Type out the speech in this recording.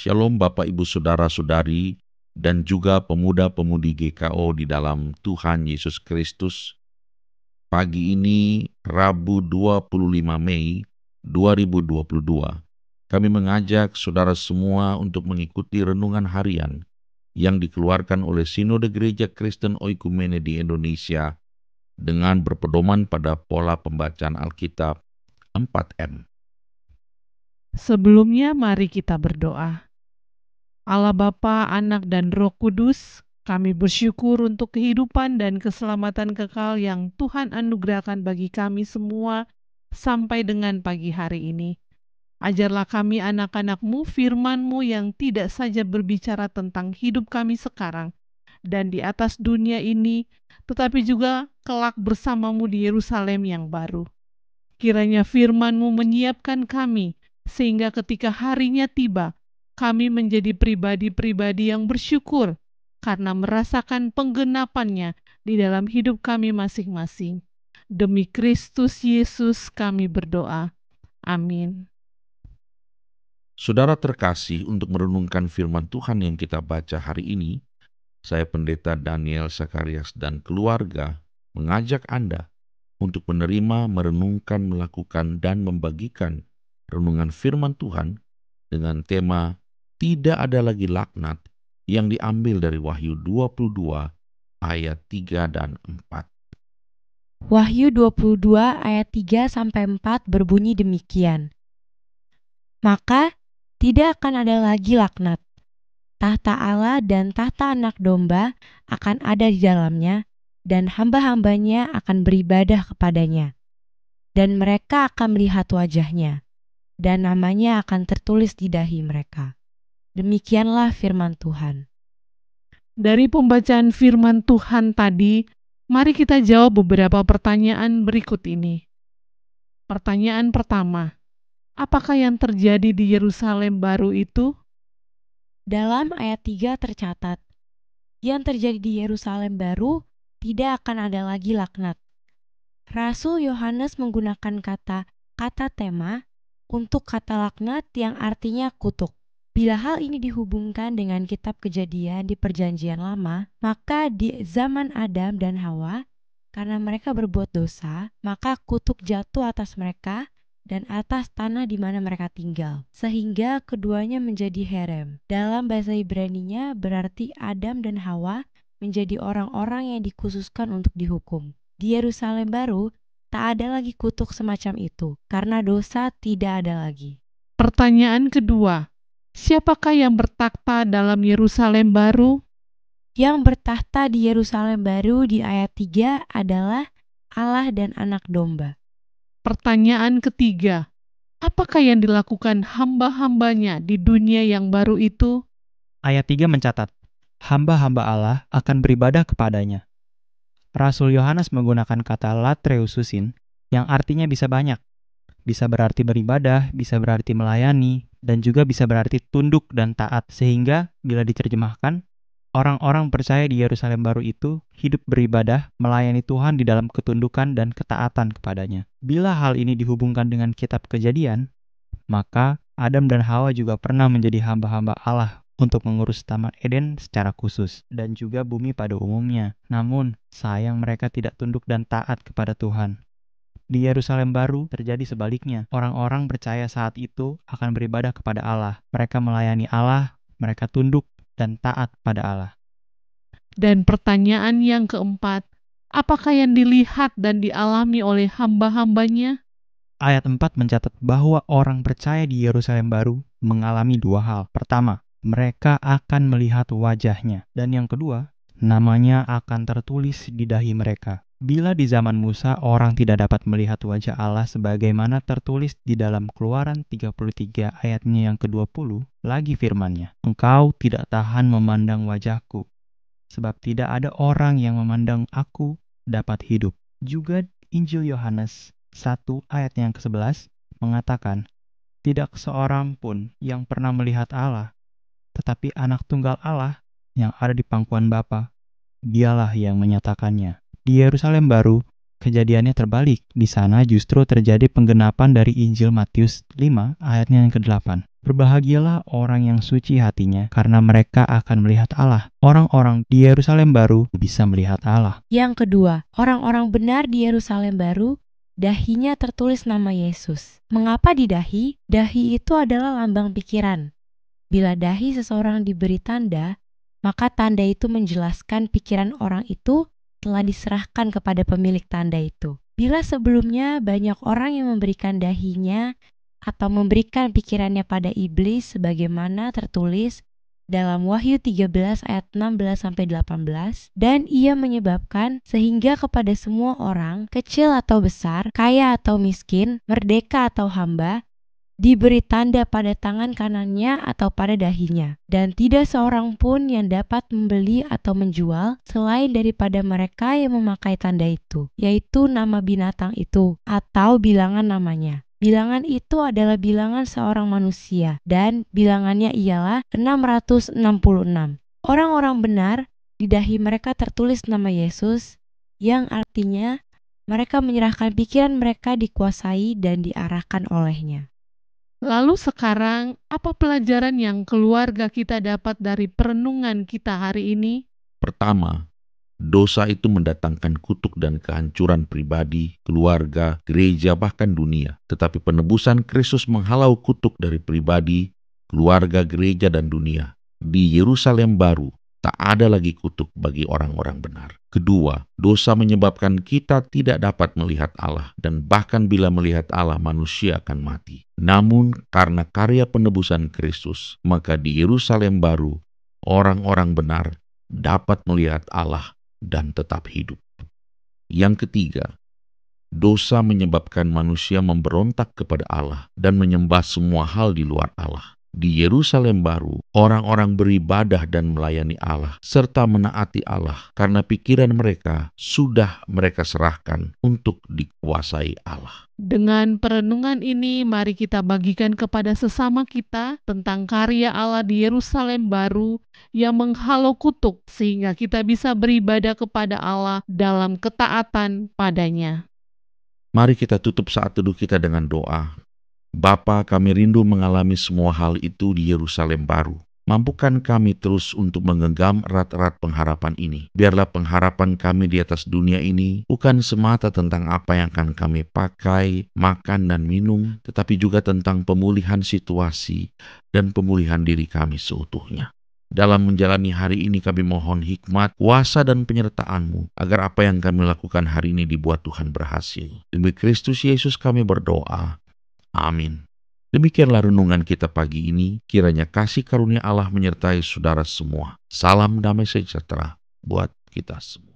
Shalom Bapak Ibu Saudara-saudari dan juga pemuda-pemudi GKO di dalam Tuhan Yesus Kristus. Pagi ini Rabu 25 Mei 2022, kami mengajak saudara semua untuk mengikuti renungan harian yang dikeluarkan oleh Sinode Gereja Kristen Oikumene di Indonesia dengan berpedoman pada pola pembacaan Alkitab 4M. Sebelumnya mari kita berdoa. Allah Bapa, Anak dan Roh Kudus, kami bersyukur untuk kehidupan dan keselamatan kekal yang Tuhan anugerahkan bagi kami semua sampai dengan pagi hari ini. Ajarlah kami anak-anak-Mu firman-Mu yang tidak saja berbicara tentang hidup kami sekarang dan di atas dunia ini, tetapi juga kelak bersama-Mu di Yerusalem yang baru. Kiranya firman-Mu menyiapkan kami, sehingga ketika harinya tiba, kami menjadi pribadi-pribadi yang bersyukur karena merasakan penggenapannya di dalam hidup kami masing-masing. Demi Kristus Yesus kami berdoa. Amin. Saudara terkasih, untuk merenungkan firman Tuhan yang kita baca hari ini, saya Pendeta Daniel Sakarias dan keluarga mengajak Anda untuk menerima, merenungkan, melakukan, dan membagikan renungan firman Tuhan dengan tema Tidak Ada Lagi Laknat yang diambil dari Wahyu 22 ayat 3 dan 4. Wahyu 22 ayat 3-4 berbunyi demikian. Maka tidak akan ada lagi laknat. Tahta Allah dan tahta Anak Domba akan ada di dalamnya, dan hamba-hambanya akan beribadah kepadanya. Dan mereka akan melihat wajahnya, dan namanya akan tertulis di dahi mereka. Demikianlah firman Tuhan. Dari pembacaan firman Tuhan tadi, mari kita jawab beberapa pertanyaan berikut ini. Pertanyaan pertama, apakah yang terjadi di Yerusalem baru itu? Dalam ayat 3 tercatat, yang terjadi di Yerusalem baru tidak akan ada lagi laknat. Rasul Yohanes menggunakan kata tema untuk kata laknat yang artinya kutuk. Bila hal ini dihubungkan dengan kitab Kejadian di Perjanjian Lama, maka di zaman Adam dan Hawa, karena mereka berbuat dosa, maka kutuk jatuh atas mereka dan atas tanah di mana mereka tinggal, sehingga keduanya menjadi herem. Dalam bahasa Ibraninya berarti Adam dan Hawa menjadi orang-orang yang dikhususkan untuk dihukum. Di Yerusalem baru, tak ada lagi kutuk semacam itu, karena dosa tidak ada lagi. Pertanyaan kedua, siapakah yang bertakhta dalam Yerusalem baru? Yang bertakhta di Yerusalem baru di ayat 3 adalah Allah dan Anak Domba. Pertanyaan ketiga, apakah yang dilakukan hamba-hambanya di dunia yang baru itu? Ayat 3 mencatat, hamba-hamba Allah akan beribadah kepadanya. Rasul Yohanes menggunakan kata latreususin yang artinya bisa banyak. Bisa berarti beribadah, bisa berarti melayani, dan juga bisa berarti tunduk dan taat. Sehingga bila diterjemahkan, orang-orang percaya di Yerusalem baru itu hidup beribadah, melayani Tuhan di dalam ketundukan dan ketaatan kepadanya. Bila hal ini dihubungkan dengan kitab Kejadian, maka Adam dan Hawa juga pernah menjadi hamba-hamba Allah untuk mengurus Taman Eden secara khusus dan juga bumi pada umumnya. Namun, sayang mereka tidak tunduk dan taat kepada Tuhan. Di Yerusalem baru terjadi sebaliknya. Orang-orang percaya saat itu akan beribadah kepada Allah. Mereka melayani Allah, mereka tunduk dan taat pada Allah. Dan pertanyaan yang keempat, apakah yang dilihat dan dialami oleh hamba-hambanya? Ayat 4 mencatat bahwa orang percaya di Yerusalem baru mengalami dua hal. Pertama, mereka akan melihat wajahnya. Dan yang kedua, namanya akan tertulis di dahi mereka. Bila di zaman Musa orang tidak dapat melihat wajah Allah sebagaimana tertulis di dalam Keluaran 33 ayatnya yang ke-20, lagi firman-Nya, engkau tidak tahan memandang wajahku, sebab tidak ada orang yang memandang aku dapat hidup. Juga Injil Yohanes 1 ayat yang ke-11 mengatakan, tidak seorang pun yang pernah melihat Allah, tetapi anak tunggal Allah yang ada di pangkuan Bapa, dialah yang menyatakannya. Di Yerusalem baru, kejadiannya terbalik. Di sana justru terjadi penggenapan dari Injil Matius 5 ayatnya yang ke-8. Berbahagialah orang yang suci hatinya, karena mereka akan melihat Allah. Orang-orang di Yerusalem baru bisa melihat Allah. Yang kedua, orang-orang benar di Yerusalem baru, dahinya tertulis nama Yesus. Mengapa di dahi? Dahi itu adalah lambang pikiran. Bila dahi seseorang diberi tanda, maka tanda itu menjelaskan pikiran orang itu telah diserahkan kepada pemilik tanda itu. Bila sebelumnya banyak orang yang memberikan dahinya atau memberikan pikirannya pada iblis sebagaimana tertulis dalam Wahyu 13 ayat 16-18, dan ia menyebabkan sehingga kepada semua orang, kecil atau besar, kaya atau miskin, merdeka atau hamba, diberi tanda pada tangan kanannya atau pada dahinya, dan tidak seorang pun yang dapat membeli atau menjual selain daripada mereka yang memakai tanda itu, yaitu nama binatang itu atau bilangan namanya. Bilangan itu adalah bilangan seorang manusia, dan bilangannya ialah 666. Orang-orang benar, di dahi mereka tertulis nama Yesus, yang artinya mereka menyerahkan pikiran mereka dikuasai dan diarahkan olehnya. Lalu sekarang, apa pelajaran yang keluarga kita dapat dari perenungan kita hari ini? Pertama, dosa itu mendatangkan kutuk dan kehancuran pribadi, keluarga, gereja, bahkan dunia. Tetapi penebusan Kristus menghalau kutuk dari pribadi, keluarga, gereja, dan dunia. Di Yerusalem baru, tak ada lagi kutuk bagi orang-orang benar. Kedua, dosa menyebabkan kita tidak dapat melihat Allah, dan bahkan bila melihat Allah, manusia akan mati. Namun, karena karya penebusan Kristus, maka di Yerusalem baru, orang-orang benar dapat melihat Allah dan tetap hidup. Yang ketiga, dosa menyebabkan manusia memberontak kepada Allah dan menyembah semua hal di luar Allah. Di Yerusalem baru, orang-orang beribadah dan melayani Allah, serta menaati Allah, karena pikiran mereka sudah mereka serahkan untuk dikuasai Allah. Dengan perenungan ini, mari kita bagikan kepada sesama kita tentang karya Allah di Yerusalem baru yang menghalau kutuk, sehingga kita bisa beribadah kepada Allah dalam ketaatan padanya. Mari kita tutup saat teduh kita dengan doa. Bapa, kami rindu mengalami semua hal itu di Yerusalem baru. Mampukan kami terus untuk menggenggam erat-erat pengharapan ini. Biarlah pengharapan kami di atas dunia ini bukan semata tentang apa yang akan kami pakai, makan dan minum, tetapi juga tentang pemulihan situasi dan pemulihan diri kami seutuhnya. Dalam menjalani hari ini kami mohon hikmat, kuasa dan penyertaan-Mu, agar apa yang kami lakukan hari ini dibuat Tuhan berhasil. Demi Kristus Yesus kami berdoa. Amin. Demikianlah renungan kita pagi ini. Kiranya kasih karunia Allah menyertai saudara semua. Salam damai sejahtera buat kita semua.